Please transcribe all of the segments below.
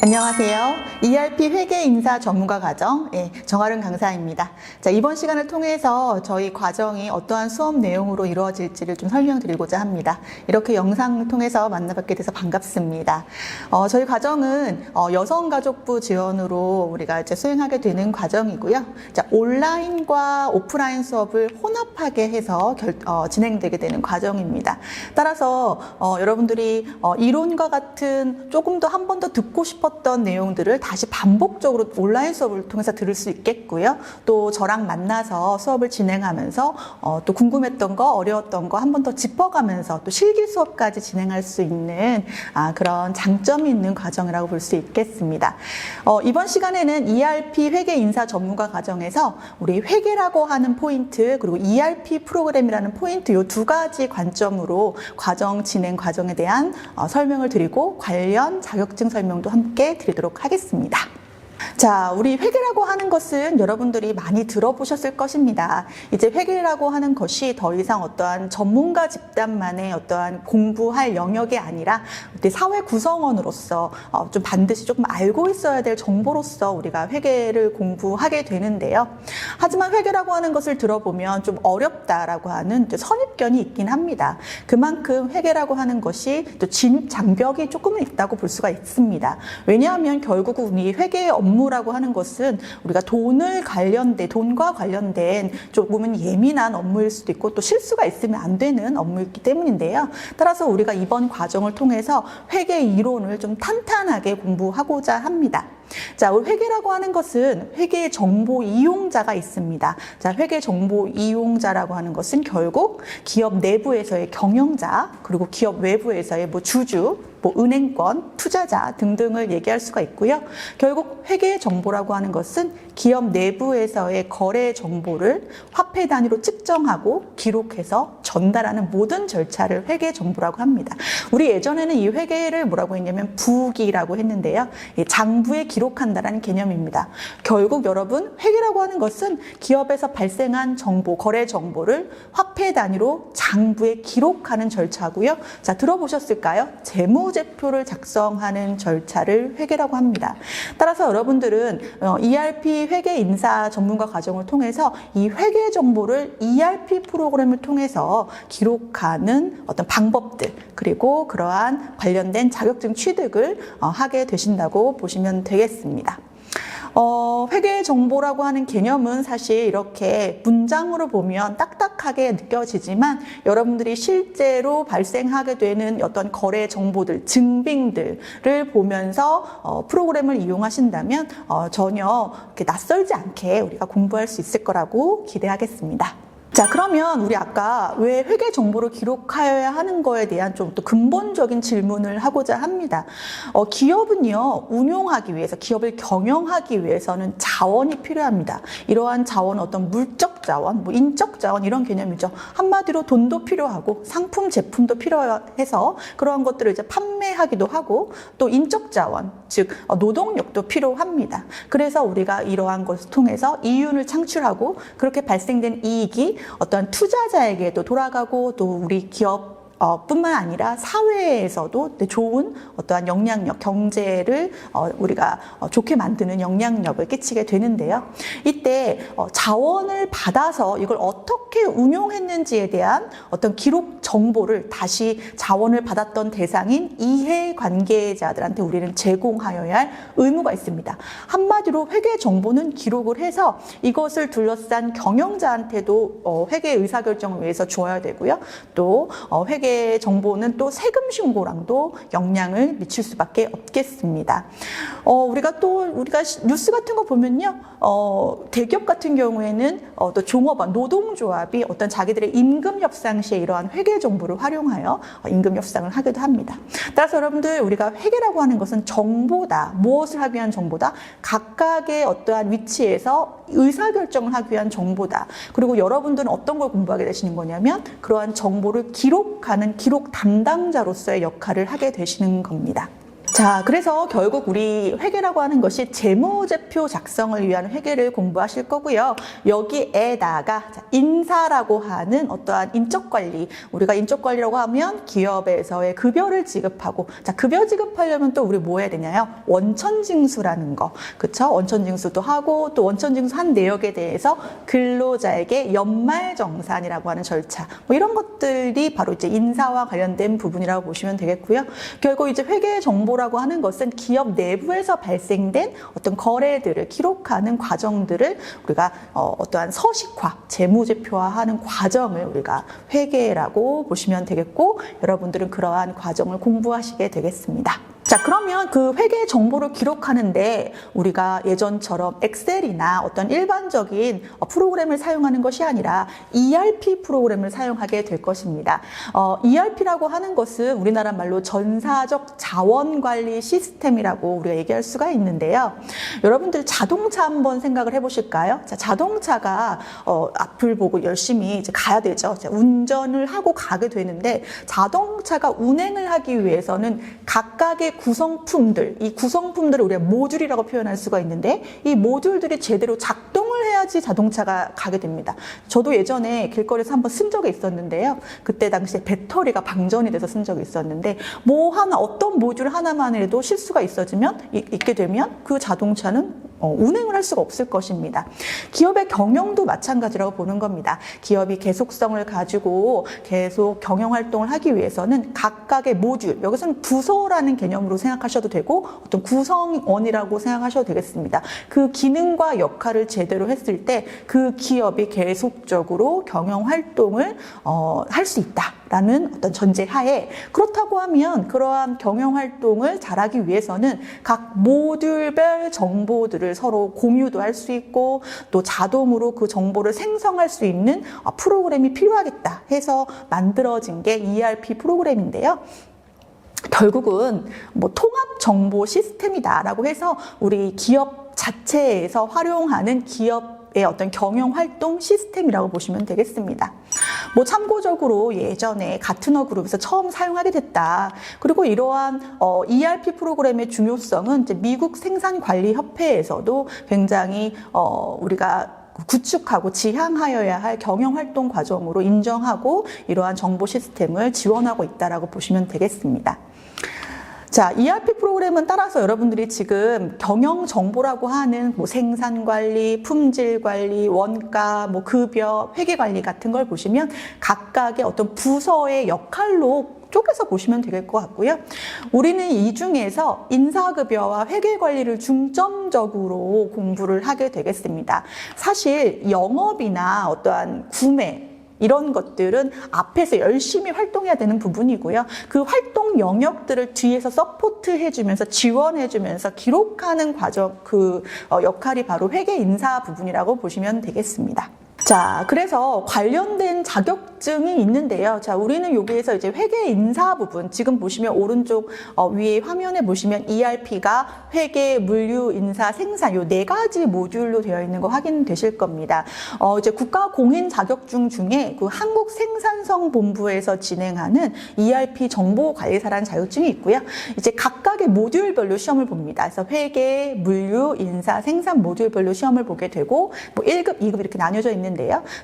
안녕하세요. ERP 회계 인사 전문가 과정 정아름 강사입니다. 자, 이번 시간을 통해서 저희 과정이 어떠한 수업 내용으로 이루어질지를 좀 설명드리고자 합니다. 이렇게 영상을 통해서 만나뵙게 돼서 반갑습니다. 저희 과정은 여성가족부 지원으로 우리가 이제 수행하게 되는 과정이고요. 자, 온라인과 오프라인 수업을 혼합하게 해서 진행되게 되는 과정입니다. 따라서 여러분들이 이론과 같은 조금 더 한 번 더 듣고 싶었던 내용들을 다시 반복적으로 온라인 수업을 통해서 들을 수 있겠고요. 또 저랑 만나서 수업을 진행하면서 또 궁금했던 거, 어려웠던 거 한 번 더 짚어가면서 또 실기 수업까지 진행할 수 있는 그런 장점이 있는 과정이라고 볼 수 있겠습니다. 이번 시간에는 ERP 회계 인사 전문가 과정에서 우리 회계라고 하는 포인트 그리고 ERP 프로그램이라는 포인트 이 두 가지 관점으로 과정 진행 과정에 대한 설명을 드리고 관련 자격증 설명도 함께 드리도록 하겠습니다. 자, 우리 회계라고 하는 것은 여러분들이 많이 들어보셨을 것입니다. 이제 회계라고 하는 것이 더 이상 어떠한 전문가 집단만의 어떠한 공부할 영역이 아니라 사회 구성원으로서 좀 반드시 조금 알고 있어야 될 정보로서 우리가 회계를 공부하게 되는데요. 하지만 회계라고 하는 것을 들어보면 좀 어렵다라고 하는 선입견이 있긴 합니다. 그만큼 회계라고 하는 것이 또 진입 장벽이 조금은 있다고 볼 수가 있습니다. 왜냐하면 결국은 이 회계의 업무라고 하는 것은 우리가 돈과 관련된 조금은 예민한 업무일 수도 있고 또 실수가 있으면 안 되는 업무이기 때문인데요. 따라서 우리가 이번 과정을 통해서 회계 이론을 좀 탄탄하게 공부하고자 합니다. 자, 우리 회계라고 하는 것은 회계 정보 이용자가 있습니다. 자, 회계 정보 이용자라고 하는 것은 결국 기업 내부에서의 경영자, 그리고 기업 외부에서의 주주, 은행권, 투자자 등등을 얘기할 수가 있고요. 결국 회계 정보라고 하는 것은 기업 내부에서의 거래 정보를 화폐 단위로 측정하고 기록해서 전달하는 모든 절차를 회계 정보라고 합니다. 우리 예전에는 이 회계를 뭐라고 했냐면 부기라고 했는데요. 장부에 기록한다라는 개념입니다. 결국 여러분, 회계라고 하는 것은 기업에서 발생한 정보, 거래 정보를 화폐 단위로 장부에 기록하는 절차고요. 자, 들어보셨을까요? 재무제표를 작성하는 절차를 회계라고 합니다. 따라서 여러분들은 ERP 회계 인사 전문가 과정을 통해서 이 회계 정보를 ERP 프로그램을 통해서 기록하는 어떤 방법들 그리고 그러한 관련된 자격증 취득을 하게 되신다고 보시면 되겠습니다. 회계 정보라고 하는 개념은 사실 이렇게 문장으로 보면 딱딱하게 느껴지지만 여러분들이 실제로 발생하게 되는 어떤 거래 정보들, 증빙들을 보면서 프로그램을 이용하신다면 전혀 이렇게 낯설지 않게 우리가 공부할 수 있을 거라고 기대하겠습니다. 자, 그러면 우리 아까 왜 회계 정보를 기록하여야 하는 거에 대한 좀 또 근본적인 질문을 하고자 합니다. 기업은요, 운용하기 위해서, 기업을 경영하기 위해서는 자원이 필요합니다. 이러한 자원은 어떤 물적 자원, 인적 자원 이런 개념이죠. 한마디로 돈도 필요하고 상품, 제품도 필요해서 그러한 것들을 이제 판매하기도 하고 또 인적 자원, 즉 노동력도 필요합니다. 그래서 우리가 이러한 것을 통해서 이윤을 창출하고 그렇게 발생된 이익이 어떤 투자자에게도 돌아가고 또 우리 기업 뿐만 아니라 사회에서도 좋은 어떠한 영향력, 경제를 우리가 좋게 만드는 영향력을 끼치게 되는데요. 이때 자원을 받아서 이걸 어떻게 운용했는지에 대한 어떤 기록 정보를 다시 자원을 받았던 대상인 이해관계자들한테 우리는 제공하여야 할 의무가 있습니다. 한마디로 회계 정보는 기록을 해서 이것을 둘러싼 경영자한테도 회계 의사결정을 위해서 주어야 되고요. 또 회계 정보는 또 세금 신고랑도 영향을 미칠 수밖에 없겠습니다. 우리가 뉴스 같은 거 보면요, 대기업 같은 경우에는 또 종업원, 노동조합이 어떤 자기들의 임금 협상 시에 이러한 회계 정보를 활용하여 임금 협상을 하기도 합니다. 따라서 여러분들 우리가 회계라고 하는 것은 정보다. 무엇을 하기 위한 정보다? 각각의 어떠한 위치에서 의사결정을 하기 위한 정보다. 그리고 여러분들은 어떤 걸 공부하게 되시는 거냐면 그러한 정보를 기록하는 기록 담당자로서의 역할을 하게 되시는 겁니다. 자, 그래서 결국 우리 회계라고 하는 것이 재무제표 작성을 위한 회계를 공부하실 거고요. 여기에다가 인사라고 하는 어떠한 인적관리, 우리가 인적관리라고 하면 기업에서의 급여를 지급하고, 자, 급여 지급하려면 또 우리 뭐 해야 되냐요? 원천징수라는 거, 그쵸? 원천징수도 하고, 또 원천징수 한 내역에 대해서 근로자에게 연말정산이라고 하는 절차, 뭐 이런 것들이 바로 이제 인사와 관련된 부분이라고 보시면 되겠고요. 결국 이제 회계 정보라고 하는 것은 기업 내부에서 발생된 어떤 거래들을 기록하는 과정들을 우리가 어떠한 서식화, 재무제표화하는 과정을 우리가 회계라고 보시면 되겠고, 여러분들은 그러한 과정을 공부하시게 되겠습니다. 자, 그러면 그 회계 정보를 기록하는데 우리가 예전처럼 엑셀이나 어떤 일반적인 프로그램을 사용하는 것이 아니라 ERP 프로그램을 사용하게 될 것입니다. ERP라고 하는 것은 우리나라 말로 전사적 자원관리 시스템이라고 우리가 얘기할 수가 있는데요. 여러분들 자동차 한번 생각을 해보실까요? 자, 자동차가 앞을 보고 열심히 이제 가야 되죠. 자, 운전을 하고 가게 되는데, 자동차가 운행을 하기 위해서는 각각의 구성품들, 이 구성품들을 우리가 모듈이라고 표현할 수가 있는데, 이 모듈들이 제대로 작동을 해야지 자동차가 가게 됩니다. 저도 예전에 길거리에서 한번 쓴 적이 있었는데요. 그때 당시에 배터리가 방전이 돼서 쓴 적이 있었는데, 뭐 하나, 어떤 모듈 하나만 해도 실수가 있게 되면 그 자동차는 운행을 할 수가 없을 것입니다. 기업의 경영도 마찬가지라고 보는 겁니다. 기업이 계속성을 가지고 계속 경영 활동을 하기 위해서는 각각의 모듈, 여기서는 부서라는 개념으로 생각하셔도 되고 어떤 구성원이라고 생각하셔도 되겠습니다. 그 기능과 역할을 제대로 했을 때 그 기업이 계속적으로 경영 활동을 할 수 있다라는 어떤 전제 하에, 그렇다고 하면 그러한 경영 활동을 잘하기 위해서는 각 모듈별 정보들을 서로 공유도 할 수 있고, 또 자동으로 그 정보를 생성할 수 있는 프로그램이 필요하겠다 해서 만들어진 게 ERP 프로그램인데요. 결국은 뭐 통합 정보 시스템이다라고 해서 우리 기업 자체에서 활용하는 기업의 어떤 경영 활동 시스템이라고 보시면 되겠습니다. 뭐 참고적으로 예전에 가트너 그룹에서 처음 사용하게 됐다. 그리고 이러한 ERP 프로그램의 중요성은 이제 미국 생산관리협회에서도 굉장히 우리가 구축하고 지향하여야 할 경영활동 과정으로 인정하고 이러한 정보 시스템을 지원하고 있다고 보시면 되겠습니다. 자, ERP 프로그램은 따라서 여러분들이 지금 경영 정보라고 하는 뭐 생산 관리, 품질 관리, 원가, 뭐 급여, 회계 관리 같은 걸 보시면 각각의 어떤 부서의 역할로 쪼개서 보시면 될 것 같고요. 우리는 이 중에서 인사급여와 회계관리를 중점적으로 공부를 하게 되겠습니다. 사실 영업이나 어떠한 구매, 이런 것들은 앞에서 열심히 활동해야 되는 부분이고요. 그 활동 영역들을 뒤에서 서포트해주면서 지원해주면서 기록하는 과정, 그 역할이 바로 회계 인사 부분이라고 보시면 되겠습니다. 자, 그래서 관련된 자격증이 있는데요. 자, 우리는 여기에서 이제 회계 인사 부분, 지금 보시면 오른쪽 위에 화면에 보시면 ERP가 회계, 물류, 인사, 생산 요 네 가지 모듈로 되어 있는 거 확인되실 겁니다. 이제 국가 공인 자격증 중에 그 한국생산성본부에서 진행하는 ERP 정보관리사라는 자격증이 있고요. 이제 각각의 모듈별로 시험을 봅니다. 그래서 회계, 물류, 인사, 생산 모듈별로 시험을 보게 되고, 뭐 1급, 2급 이렇게 나뉘어져 있는데요.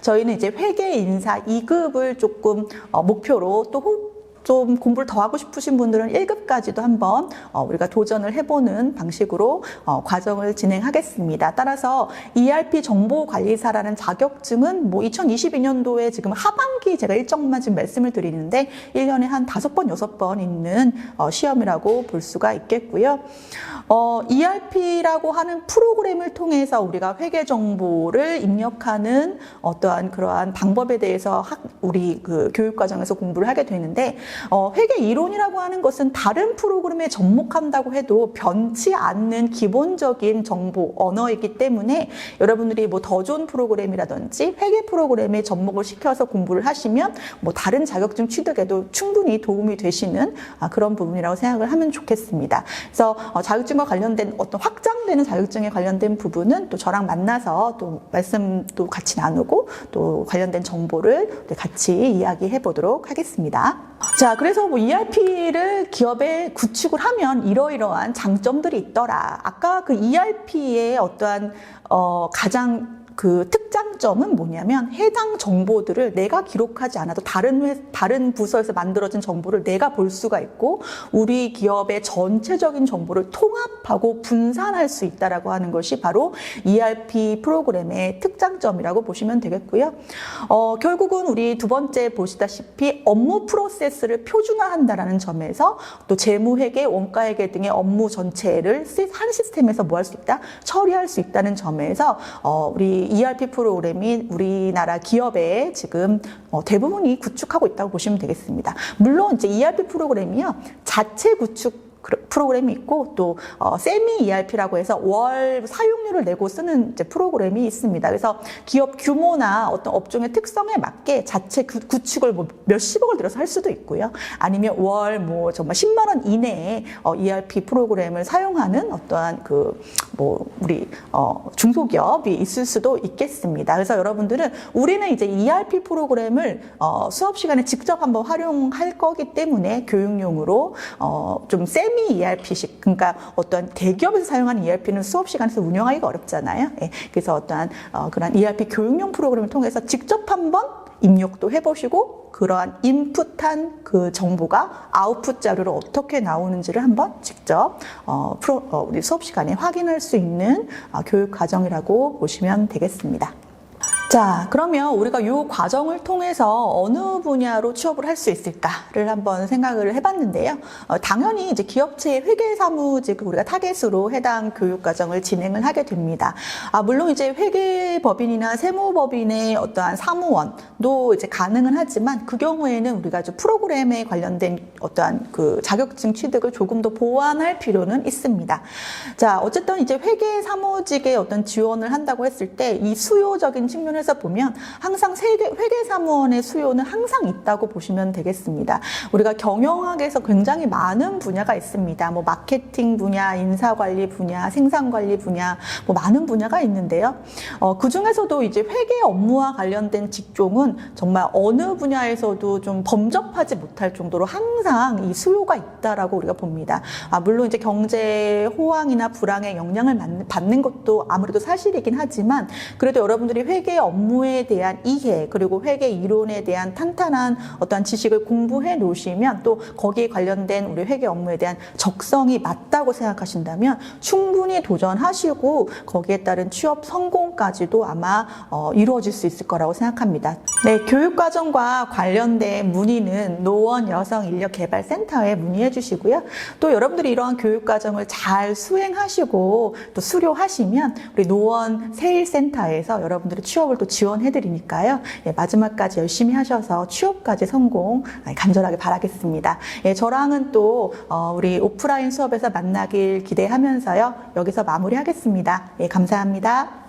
저희는 이제 회계, 인사 2급을 조금 목표로, 또 좀 공부를 더 하고 싶으신 분들은 1급까지도 한번 우리가 도전을 해보는 방식으로 과정을 진행하겠습니다. 따라서 ERP 정보관리사라는 자격증은 뭐 2022년도에 지금 하반기 제가 일정만 지금 말씀을 드리는데 1년에 한 5번, 6번 있는 시험이라고 볼 수가 있겠고요. ERP라고 하는 프로그램을 통해서 우리가 회계 정보를 입력하는 어떠한 그러한 방법에 대해서 우리 그 교육 과정에서 공부를 하게 되는데, 회계 이론이라고 하는 것은 다른 프로그램에 접목한다고 해도 변치 않는 기본적인 정보, 언어이기 때문에 여러분들이 뭐 더 좋은 프로그램이라든지 회계 프로그램에 접목을 시켜서 공부를 하시면 뭐 다른 자격증 취득에도 충분히 도움이 되시는 그런 부분이라고 생각을 하면 좋겠습니다. 그래서 자격증과 관련된 어떤 확장되는 자격증에 관련된 부분은 또 저랑 만나서 또 말씀도 같이 나누고 또 관련된 정보를 같이 이야기해 보도록 하겠습니다. 자, 그래서 뭐 ERP를 기업에 구축을 하면 이러이러한 장점들이 있더라. 아까 그 ERP의 어떠한 가장 그 특장점은 뭐냐면 해당 정보들을 내가 기록하지 않아도 다른 부서에서 만들어진 정보를 내가 볼 수가 있고 우리 기업의 전체적인 정보를 통합하고 분산할 수 있다라고 하는 것이 바로 ERP 프로그램의 특장점이라고 보시면 되겠고요. 결국은 우리 두 번째 보시다시피 업무 프로세스를 표준화한다라는 점에서 또 재무회계, 원가회계 등의 업무 전체를 한 시스템에서 뭐 할 수 있다? 처리할 수 있다는 점에서 우리 ERP 프로그램이 우리나라 기업에 지금 대부분이 구축하고 있다고 보시면 되겠습니다. 물론 이제 ERP 프로그램이요, 자체 구축 프로그램이 있고 또 세미 ERP라고 해서 월 사용료를 내고 쓰는 이제 프로그램이 있습니다. 그래서 기업 규모나 어떤 업종의 특성에 맞게 자체 구축을 뭐 몇십억을 들여서 할 수도 있고요. 아니면 월 뭐 정말 10만 원 이내에 ERP 프로그램을 사용하는 어떠한 우리 중소기업이 있을 수도 있겠습니다. 그래서 여러분들은 우리는 이제 ERP 프로그램을 수업 시간에 직접 한번 활용할 거기 때문에 교육용으로 좀 세미 ERP식, 그러니까 어떤 대기업에서 사용하는 ERP는 수업 시간에서 운영하기가 어렵잖아요. 예, 그래서 어떠한 그런 ERP 교육용 프로그램을 통해서 직접 한번 입력도 해보시고 그러한 인풋한 그 정보가 아웃풋 자료로 어떻게 나오는지를 한번 직접 우리 수업 시간에 확인할 수 있는 교육 과정이라고 보시면 되겠습니다. 자, 그러면 우리가 이 과정을 통해서 어느 분야로 취업을 할 수 있을까를 한번 생각을 해봤는데요. 당연히 이제 기업체의 회계사무직을 우리가 타겟으로 해당 교육 과정을 진행을 하게 됩니다. 물론 이제 회계법인이나 세무법인의 어떠한 사무원도 이제 가능은 하지만 그 경우에는 우리가 좀 프로그램에 관련된 어떠한 그 자격증 취득을 조금 더 보완할 필요는 있습니다. 자, 어쨌든 이제 회계사무직에 어떤 지원을 한다고 했을 때 이 수요적인 측면에서 보면 항상 회계사무원의 수요는 항상 있다고 보시면 되겠습니다. 우리가 경영학에서 굉장히 많은 분야가 있습니다. 뭐 마케팅 분야, 인사관리 분야, 생산관리 분야, 뭐 많은 분야가 있는데요. 그 중에서도 이제 회계 업무와 관련된 직종은 정말 어느 분야에서도 좀 범접하지 못할 정도로 항상 이 수요가 있다라고 우리가 봅니다. 물론 이제 경제 호황이나 불황에 영향을 받는 것도 아무래도 사실이긴 하지만 그래도 여러분들이 회계 업무에 대한 이해 그리고 회계 이론에 대한 탄탄한 어떠한 지식을 공부해 놓으시면 또 거기에 관련된 우리 회계 업무에 대한 적성이 맞다고 생각하신다면 충분히 도전하시고 거기에 따른 취업 성공까지도 아마 이루어질 수 있을 거라고 생각합니다. 네, 교육과정과 관련된 문의는 노원여성인력개발센터에 문의해 주시고요. 또 여러분들이 이러한 교육과정을 잘 수행하시고 또 수료하시면 우리 노원 세일센터에서 여러분들의 취업을 또 지원해 드리니까요. 예, 마지막까지 열심히 하셔서 취업까지 성공 간절하게 바라겠습니다. 예, 저랑은 또 우리 오프라인 수업에서 만나길 기대하면서요. 여기서 마무리하겠습니다. 예, 감사합니다.